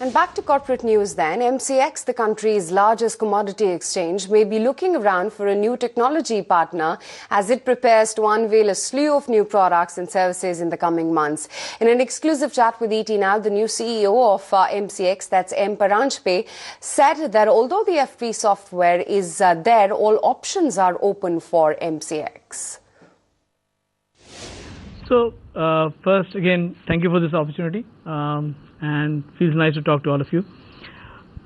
And back to corporate news then. MCX, the country's largest commodity exchange, may be looking around for a new technology partner as it prepares to unveil a slew of new products and services in the coming months. In an exclusive chat with ET Now, the new CEO of MCX, that's M. Paranjpe, said that although the FP software is there, all options are open for MCX. So, first, again, thank you for this opportunity. And feels nice to talk to all of you.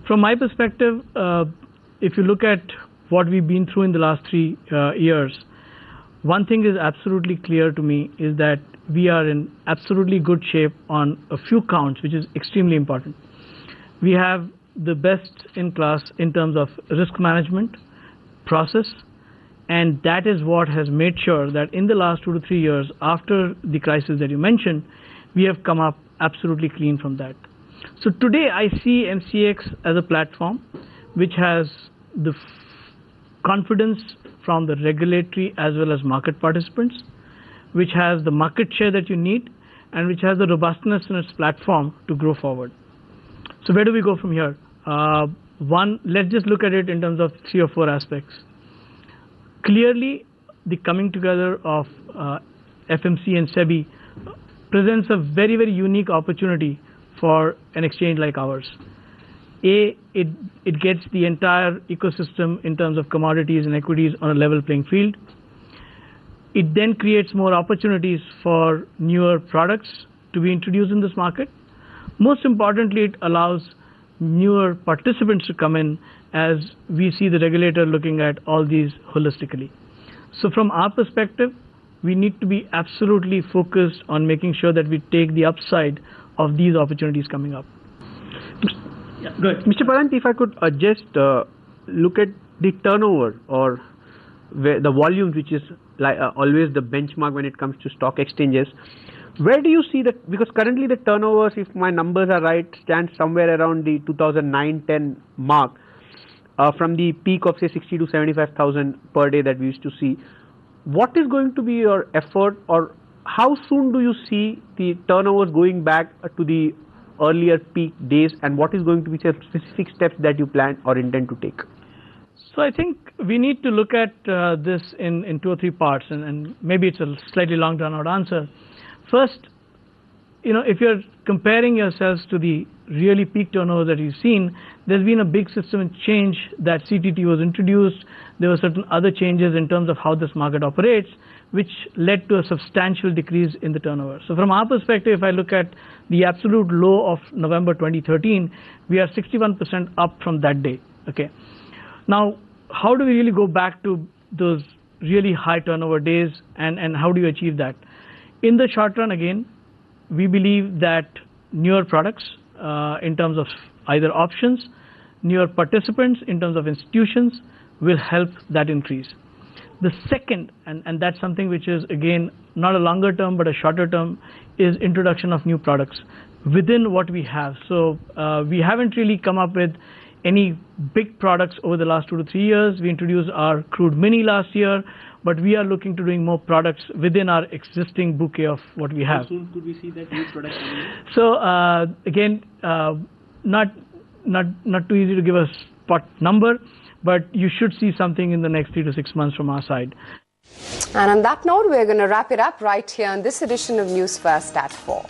From my perspective, if you look at what we've been through in the last 3 years, one thing is absolutely clear to me is that we are in absolutely good shape on a few counts, which is extremely important. We have the best in class in terms of risk management, process, and that is what has made sure that in the last 2 to 3 years after the crisis that you mentioned, we have come up absolutely clean from that. So today I see MCX as a platform which has the confidence from the regulatory as well as market participants, which has the market share that you need, and which has the robustness in its platform to grow forward. So where do we go from here? One, let's just look at it in terms of 3 or 4 aspects. Clearly, the coming together of FMC and SEBI presents a very, very unique opportunity for an exchange like ours. It gets the entire ecosystem in terms of commodities and equities on a level playing field. It then creates more opportunities for newer products to be introduced in this market. Most importantly, it allows newer participants to come in as we see the regulator looking at all these holistically. So from our perspective, we need to be absolutely focused on making sure that we take the upside of these opportunities coming up. Yeah, good. Mr. Paranjpe, if I could just look at the turnover or the volume, which is like always the benchmark when it comes to stock exchanges. Where do you see that? Because currently the turnovers, if my numbers are right, stand somewhere around the 2009-10 mark, from the peak of say 60 to 75,000 per day that we used to see. What is going to be your effort, or how soon do you see the turnovers going back to the earlier peak days, and what is going to be the specific steps that you plan or intend to take? So I think we need to look at this in 2 or 3 parts, and maybe it's a slightly long drawn out answer. First, if you're comparing yourselves to the really peak turnover that you've seen, there's been a big system change that CTT was introduced. There were certain other changes in terms of how this market operates, which led to a substantial decrease in the turnover. So from our perspective, if I look at the absolute low of November 2013, we are 61% up from that day. Okay. Now, how do we really go back to those really high turnover days, and how do you achieve that? In the short run, again, we believe that newer products in terms of either options, newer participants in terms of institutions will help that increase. The second, and that's something which is again not a longer term but a shorter term, is introduction of new products within what we have. So we haven't really come up with any big products over the last 2 to 3 years. We introduced our crude mini last year, but we are looking to doing more products within our existing bouquet of what we have. How soon could we see that new product coming in? So again, not too easy to give a spot number, but you should see something in the next 3 to 6 months from our side. And on that note, we're going to wrap it up right here on this edition of News First at 4.